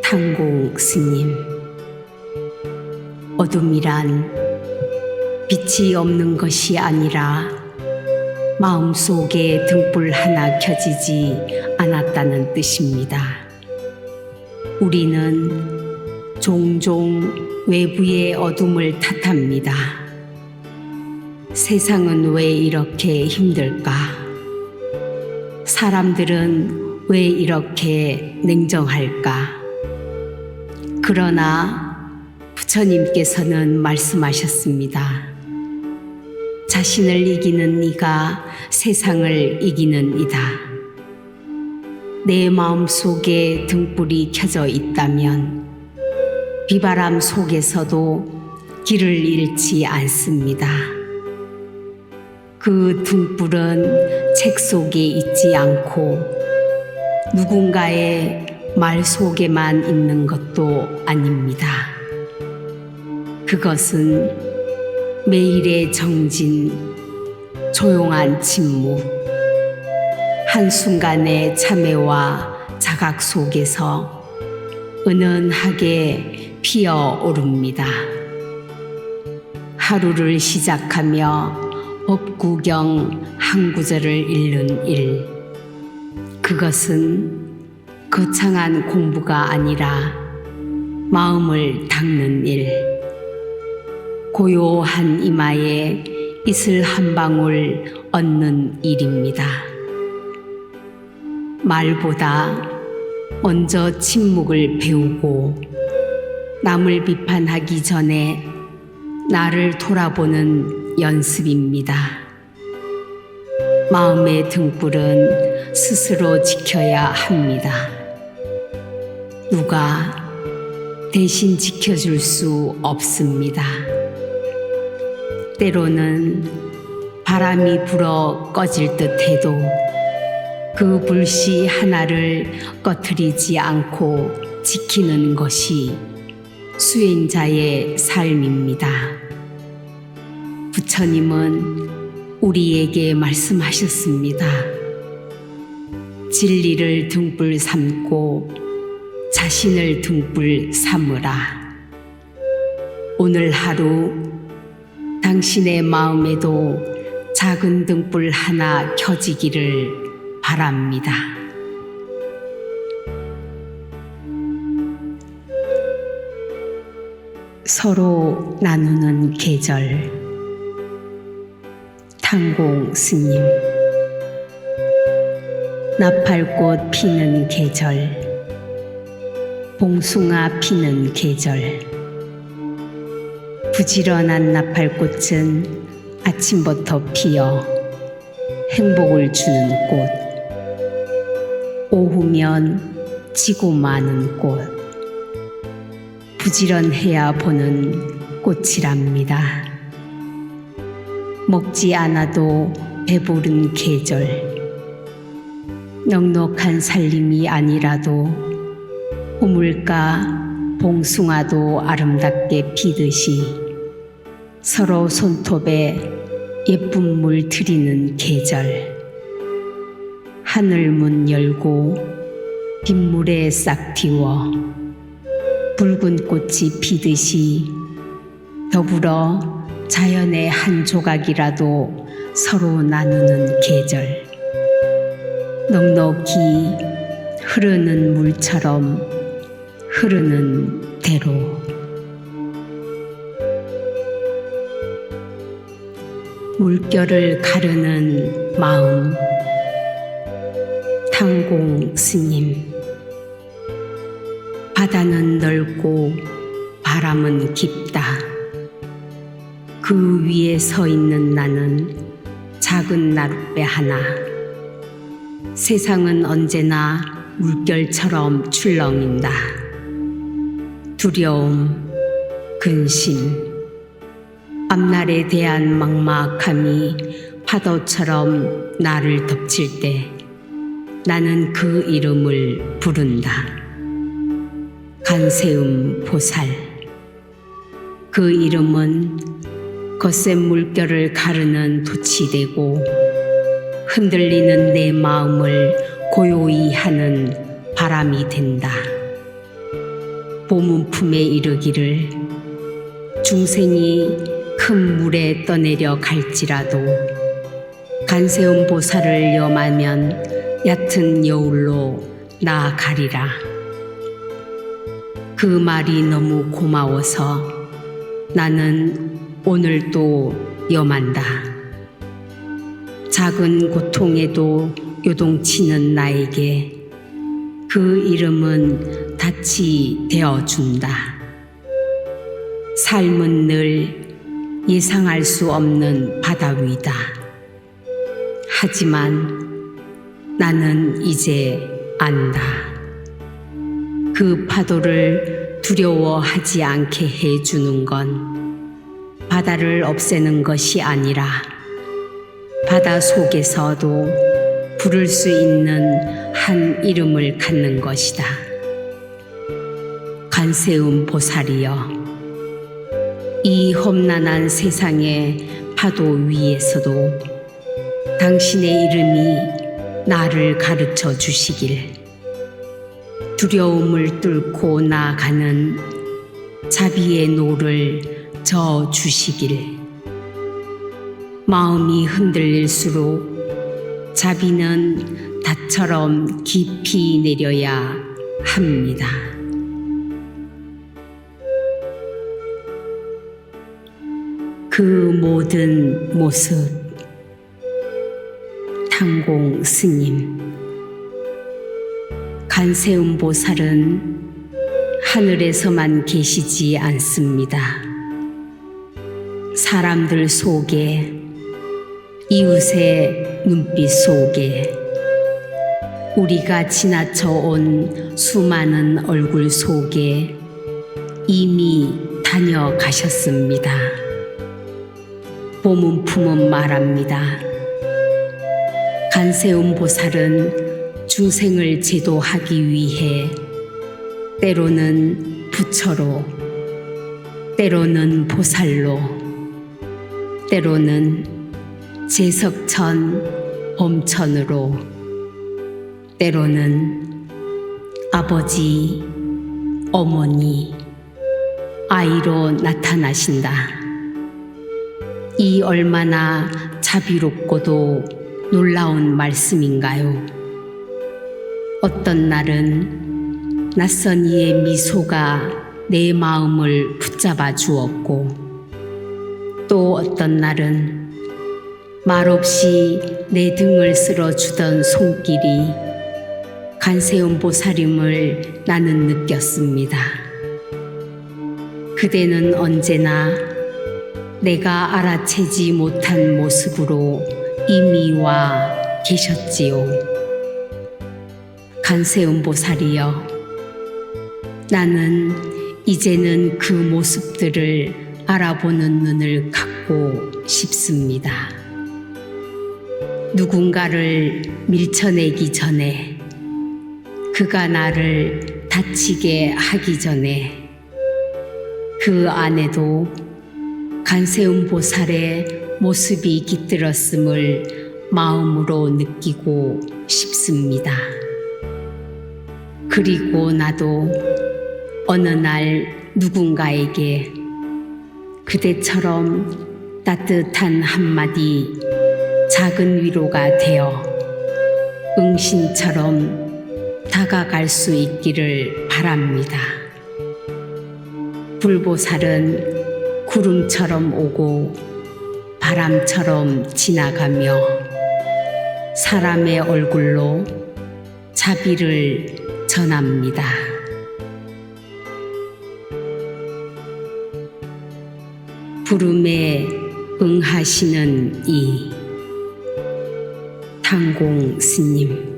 탕공 스님. 어둠이란 빛이 없는 것이 아니라 마음속에 등불 하나 켜지지 않았다는 뜻입니다. 우리는 종종 외부의 어둠을 탓합니다. 세상은 왜 이렇게 힘들까? 사람들은 왜 이렇게 냉정할까? 그러나 부처님께서는 말씀하셨습니다. 자신을 이기는 이가 세상을 이기는 이다. 내 마음속에 등불이 켜져 있다면 비바람 속에서도 길을 잃지 않습니다. 그 등불은 책 속에 있지 않고 누군가의 말 속에만 있는 것도 아닙니다. 그것은 매일의 정진, 조용한 침묵, 한순간의 참회와 자각 속에서 은은하게 피어오릅니다. 하루를 시작하며 법구경 한 구절을 읽는 일, 그것은 거창한 공부가 아니라 마음을 닦는 일, 고요한 이마에 이슬 한 방울 얻는 일입니다. 말보다 먼저 침묵을 배우고 남을 비판하기 전에 나를 돌아보는 연습입니다. 마음의 등불은 스스로 지켜야 합니다. 누가 대신 지켜줄 수 없습니다. 때로는 바람이 불어 꺼질 듯 해도 그 불씨 하나를 꺼트리지 않고 지키는 것이 수행자의 삶입니다. 부처님은 우리에게 말씀하셨습니다. 진리를 등불 삼고 자신을 등불 삼으라. 오늘 하루 당신의 마음에도 작은 등불 하나 켜지기를 바랍니다. 서로 나누는 계절. 탕공 스님. 나팔꽃 피는 계절, 봉숭아 피는 계절. 부지런한 나팔꽃은 아침부터 피어 행복을 주는 꽃. 오후면 지고 마는 꽃. 부지런해야 보는 꽃이랍니다. 먹지 않아도 배부른 계절. 넉넉한 살림이 아니라도 우물가 봉숭아도 아름답게 피듯이 서로 손톱에 예쁜 물 들이는 계절. 하늘 문 열고 빗물에 싹 틔워 붉은 꽃이 피듯이 더불어 자연의 한 조각이라도 서로 나누는 계절. 넉넉히 흐르는 물처럼 흐르는 대로. 물결을 가르는 마음. 탕공 스님. 바다는 넓고 바람은 깊다. 그 위에 서 있는 나는 작은 나룻배 하나. 세상은 언제나 물결처럼 출렁인다. 두려움, 근심, 앞날에 대한 막막함이 파도처럼 나를 덮칠 때 나는 그 이름을 부른다. 간세음 보살. 그 이름은 거센 물결을 가르는 돛이 되고 흔들리는 내 마음을 고요히 하는 바람이 된다. 보문품에 이르기를 중생이 큰 물에 떠내려 갈지라도 간세음 보살을 염하면 얕은 여울로 나아가리라. 그 말이 너무 고마워서 나는 오늘도 염한다. 작은 고통에도 요동치는 나에게 그 이름은 닻이 되어준다. 삶은 늘 예상할 수 없는 바다 위다. 하지만 나는 이제 안다. 그 파도를 두려워하지 않게 해주는 건 바다를 없애는 것이 아니라 바다 속에서도 부를 수 있는 한 이름을 갖는 것이다. 관세음 보살이여, 이 험난한 세상의 파도 위에서도 당신의 이름이 나를 가르쳐 주시길, 두려움을 뚫고 나아가는 자비의 노를 저 주시길, 마음이 흔들릴수록 자비는 닷처럼 깊이 내려야 합니다. 그 모든 모습, 당공 스님. 관세음 보살은 하늘에서만 계시지 않습니다. 사람들 속에, 이웃의 눈빛 속에, 우리가 지나쳐 온 수많은 얼굴 속에 이미 다녀가셨습니다. 보문품은 말합니다. 관세음 보살은 중생을 제도하기 위해 때로는 부처로, 때로는 보살로, 때로는 제석천, 범천으로, 때로는 아버지, 어머니, 아이로 나타나신다. 이 얼마나 자비롭고도 놀라운 말씀인가요? 어떤 날은 낯선 이의 미소가 내 마음을 붙잡아 주었고, 또 어떤 날은 말없이 내 등을 쓸어주던 손길이 관세음 보살임을 나는 느꼈습니다. 그대는 언제나 내가 알아채지 못한 모습으로 이미 와 계셨지요. 관세음 보살이여, 나는 이제는 그 모습들을 알아보는 눈을 갖고 싶습니다. 누군가를 밀쳐내기 전에, 그가 나를 다치게 하기 전에 그 안에도 관세음 보살의 모습이 깃들었음을 마음으로 느끼고 싶습니다. 그리고 나도 어느 날 누군가에게 그대처럼 따뜻한 한마디 작은 위로가 되어 응신처럼 다가갈 수 있기를 바랍니다. 불보살은 구름처럼 오고 바람처럼 지나가며 사람의 얼굴로 자비를 전합니다. 부름에 응하시는 이 당공 스님.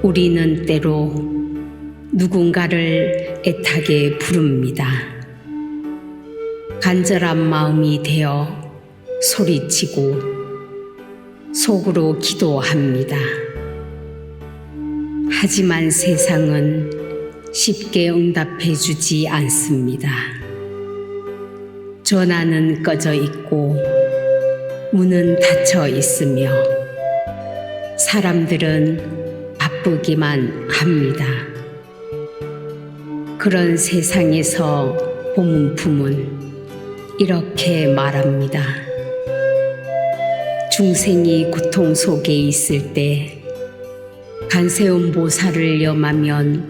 우리는 때로 누군가를 애타게 부릅니다. 간절한 마음이 되어 소리치고 속으로 기도합니다. 하지만 세상은 쉽게 응답해 주지 않습니다. 전화는 꺼져 있고 문은 닫혀 있으며 사람들은 바쁘기만 합니다. 그런 세상에서 보문품은 이렇게 말합니다. 중생이 고통 속에 있을 때 관세음 보살을 염하면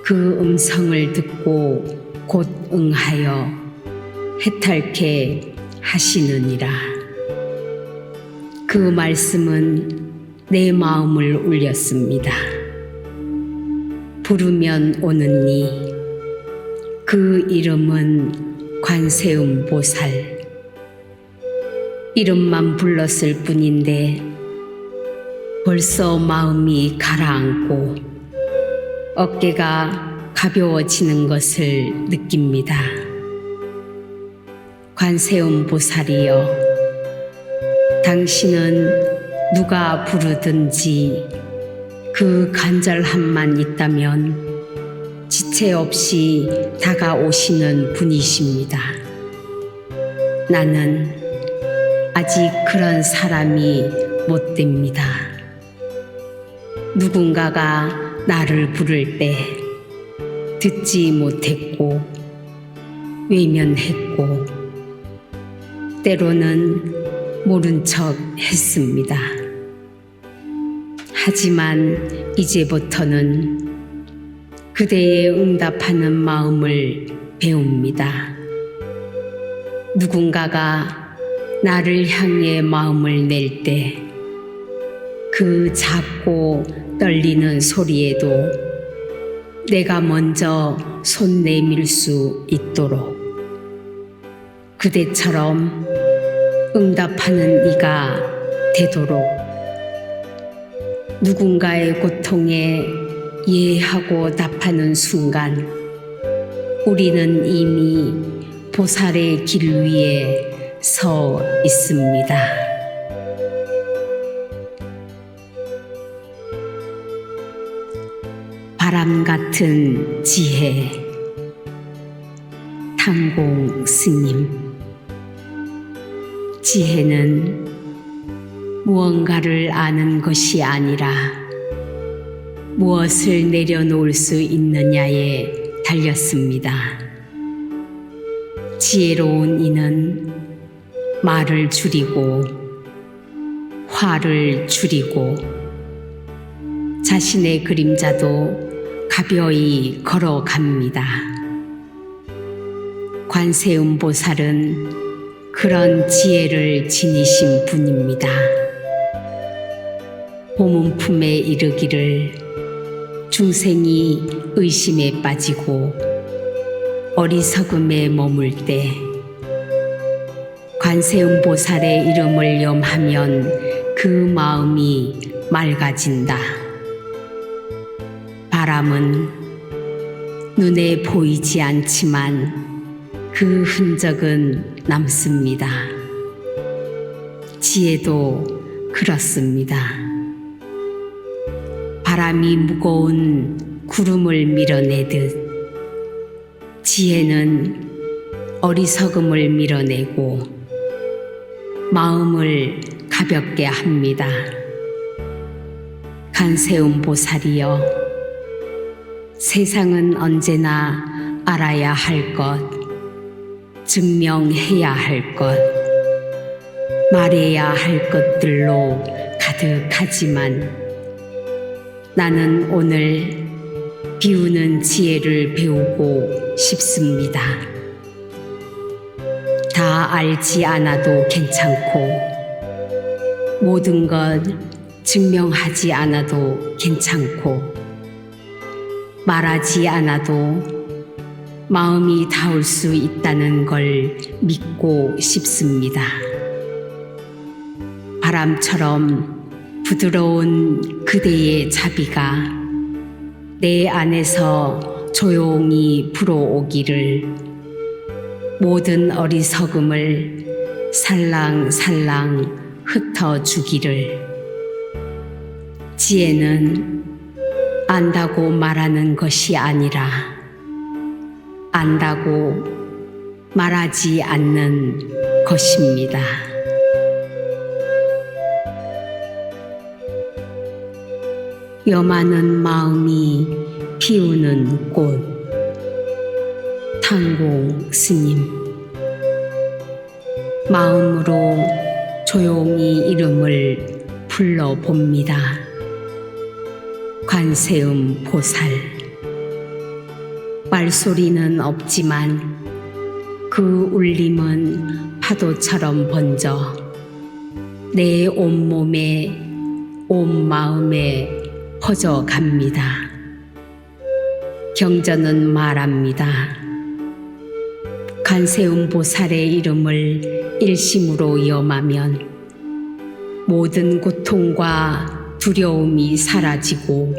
그 음성을 듣고 곧 응하여 해탈케 하시느니라. 그 말씀은 내 마음을 울렸습니다. 부르면 오는 이, 그 이름은 관세음 보살. 이름만 불렀을 뿐인데 벌써 마음이 가라앉고 어깨가 가벼워지는 것을 느낍니다. 관세음 보살이여, 당신은 누가 부르든지 그 간절함만 있다면 지체 없이 다가오시는 분이십니다. 나는 아직 그런 사람이 못 됩니다. 누군가가 나를 부를 때 듣지 못했고 외면했고 때로는 모른 척 했습니다. 하지만 이제부터는 그대의 응답하는 마음을 배웁니다. 누군가가 나를 향해 마음을 낼 때 그 작고 떨리는 소리에도 내가 먼저 손 내밀 수 있도록 그대처럼 응답하는 이가 되도록 누군가의 고통에 예하고 답하는 순간 우리는 이미 보살의 길 위에 서 있습니다. 바람 같은 지혜 탕공 스님. 지혜는 무언가를 아는 것이 아니라 무엇을 내려놓을 수 있느냐에 달렸습니다. 지혜로운 이는 말을 줄이고 화를 줄이고 자신의 그림자도 가벼이 걸어갑니다. 관세음보살은 그런 지혜를 지니신 분입니다. 보문품에 이르기를 중생이 의심에 빠지고 어리석음에 머물 때 관세음보살의 이름을 염하면 그 마음이 맑아진다. 바람은 눈에 보이지 않지만 그 흔적은 남습니다. 지혜도 그렇습니다. 바람이 무거운 구름을 밀어내듯 지혜는 어리석음을 밀어내고 마음을 가볍게 합니다. 관세음보살이여, 세상은 언제나 알아야 할 것, 증명해야 할 것, 말해야 할 것들로 가득하지만 나는 오늘 비우는 지혜를 배우고 싶습니다. 다 알지 않아도 괜찮고 모든 것 증명하지 않아도 괜찮고 말하지 않아도 마음이 닿을 수 있다는 걸 믿고 싶습니다. 바람처럼 부드러운 그대의 자비가 내 안에서 조용히 불어오기를, 모든 어리석음을 살랑살랑 흩어주기를. 지혜는 안다고 말하는 것이 아니라 안다고 말하지 않는 것입니다. 염하는 마음이 피우는 꽃. 탕공 스님. 마음으로 조용히 이름을 불러봅니다. 관세음 보살. 말소리는 없지만 그 울림은 파도처럼 번져 내 온몸에 온 마음에 퍼져갑니다. 경전은 말합니다. 관세음 보살의 이름을 일심으로 염하면 모든 고통과 두려움이 사라지고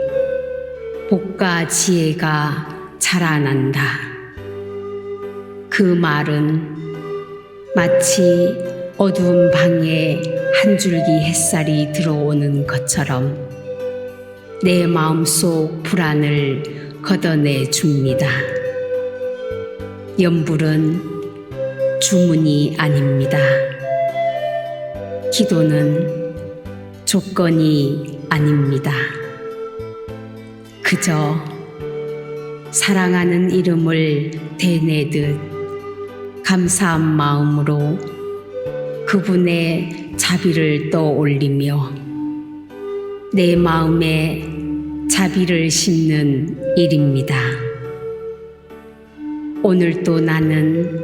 복과 지혜가 자라난다. 그 말은 마치 어두운 방에 한 줄기 햇살이 들어오는 것처럼 내 마음속 불안을 걷어내 줍니다. 염불은 주문이 아닙니다. 기도는 조건이 아닙니다. 그저 사랑하는 이름을 대내듯 감사한 마음으로 그분의 자비를 떠올리며 내 마음에 자비를 심는 일입니다. 오늘도 나는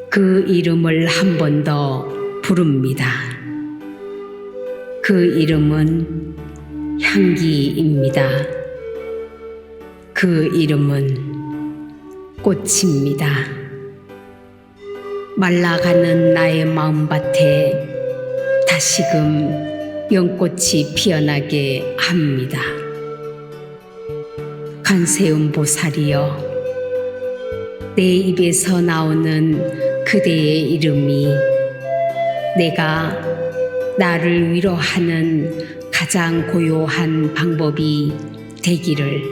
그 이름을 한 번 더 부릅니다. 그 이름은 향기입니다. 그 이름은 꽃입니다. 말라가는 나의 마음밭에 다시금 연꽃이 피어나게 합니다. 관세음 보살이여, 내 입에서 나오는 그대의 이름이 내가 나를 위로하는 가장 고요한 방법이 되기를,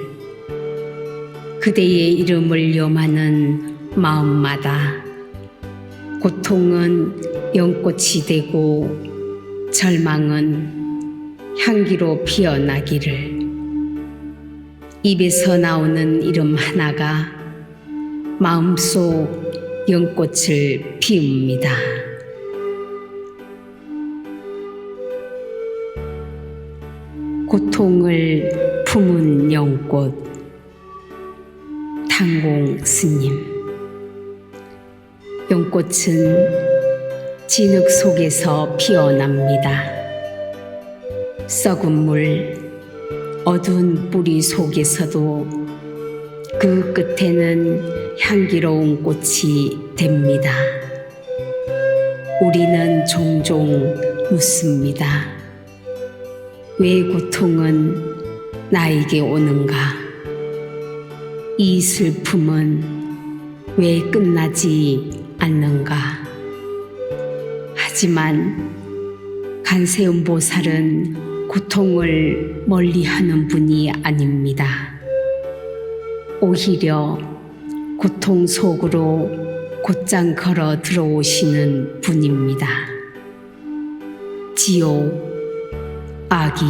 그대의 이름을 염하는 마음마다 고통은 연꽃이 되고 절망은 향기로 피어나기를, 입에서 나오는 이름 하나가 마음속 연꽃을 피웁니다. 고통을 품은 연꽃, 당공 스님. 연꽃은 진흙 속에서 피어납니다. 썩은 물, 어두운 뿌리 속에서도 그 끝에는 향기로운 꽃이 됩니다. 우리는 종종 묻습니다. 왜 고통은 나에게 오는가? 이 슬픔은 왜 끝나지 않는가? 하지만 관세음 보살은 고통을 멀리하는 분이 아닙니다. 오히려 고통 속으로 곧장 걸어 들어오시는 분입니다. 지옥, 악이,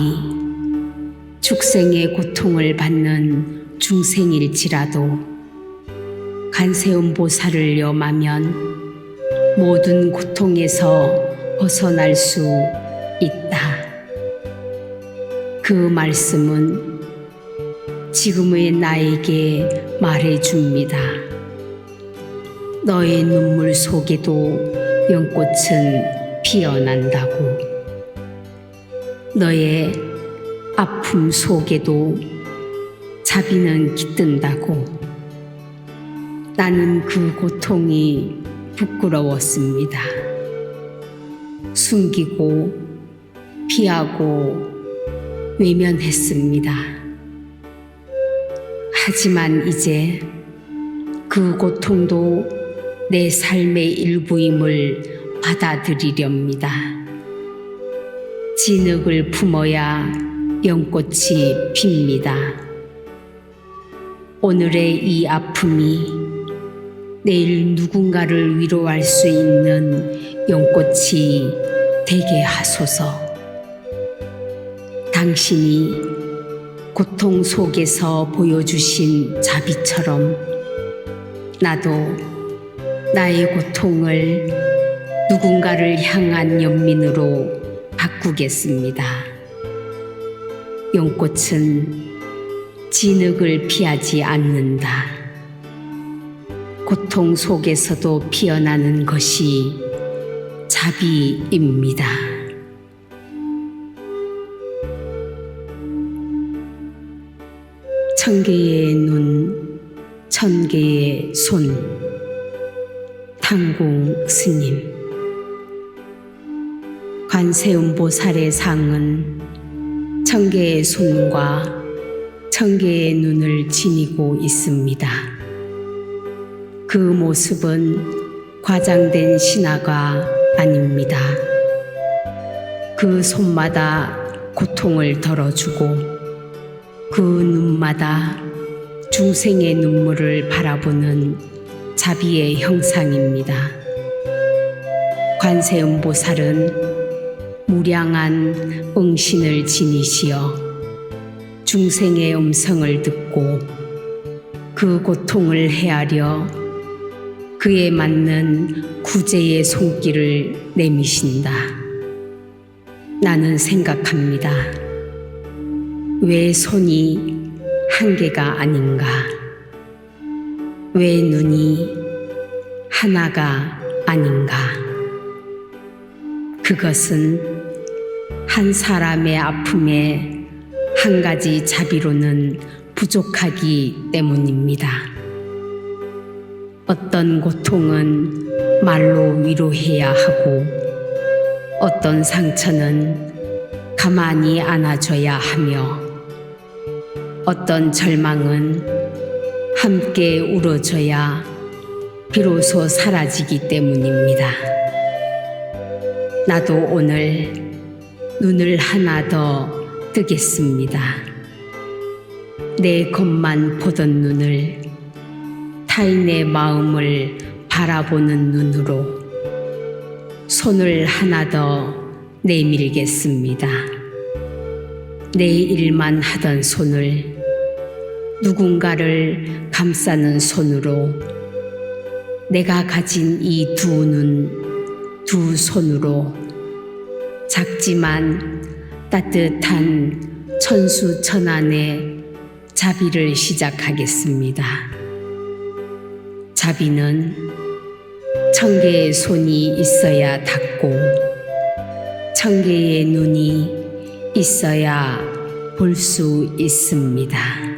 축생의 고통을 받는 중생일지라도 관세음 보살을 염하면 모든 고통에서 벗어날 수 있다. 그 말씀은 지금의 나에게 말해줍니다. 너의 눈물 속에도 연꽃은 피어난다고. 너의 아픔 속에도 자비는 깃든다고. 나는 그 고통이 부끄러웠습니다. 숨기고 피하고 외면했습니다. 하지만 이제 그 고통도 내 삶의 일부임을 받아들이렵니다. 진흙을 품어야 연꽃이 핍니다. 오늘의 이 아픔이 내일 누군가를 위로할 수 있는 연꽃이 되게 하소서. 당신이 고통 속에서 보여주신 자비처럼 나도 나의 고통을 누군가를 향한 연민으로 바꾸겠습니다. 연꽃은 진흙을 피하지 않는다. 고통 속에서도 피어나는 것이 자비입니다. 천 개의 눈, 천 개의 손. 당공 스님. 관세음 보살의 상은 천 개의 손과 천 개의 눈을 지니고 있습니다. 그 모습은 과장된 신화가 아닙니다. 그 손마다 고통을 덜어주고 그 눈마다 중생의 눈물을 바라보는 자비의 형상입니다. 관세음보살은 무량한 응신을 지니시어 중생의 음성을 듣고 그 고통을 헤아려 그에 맞는 구제의 손길을 내미신다. 나는 생각합니다. 왜 손이 한계가 아닌가? 왜 눈이 하나가 아닌가? 그것은 한 사람의 아픔에 한 가지 자비로는 부족하기 때문입니다. 어떤 고통은 말로 위로해야 하고 어떤 상처는 가만히 안아줘야 하며 어떤 절망은 함께 울어줘야 비로소 사라지기 때문입니다. 나도 오늘 눈을 하나 더 뜨겠습니다. 내 것만 보던 눈을 타인의 마음을 바라보는 눈으로 손을 하나 더 내밀겠습니다. 내 일만 하던 손을 누군가를 감싸는 손으로 내가 가진 이 두 눈, 두 손으로 작지만 따뜻한 천수천안의 자비를 시작하겠습니다. 자비는 1000개의 손이 있어야 닿고 1000개의 눈이 있어야 볼 수 있습니다.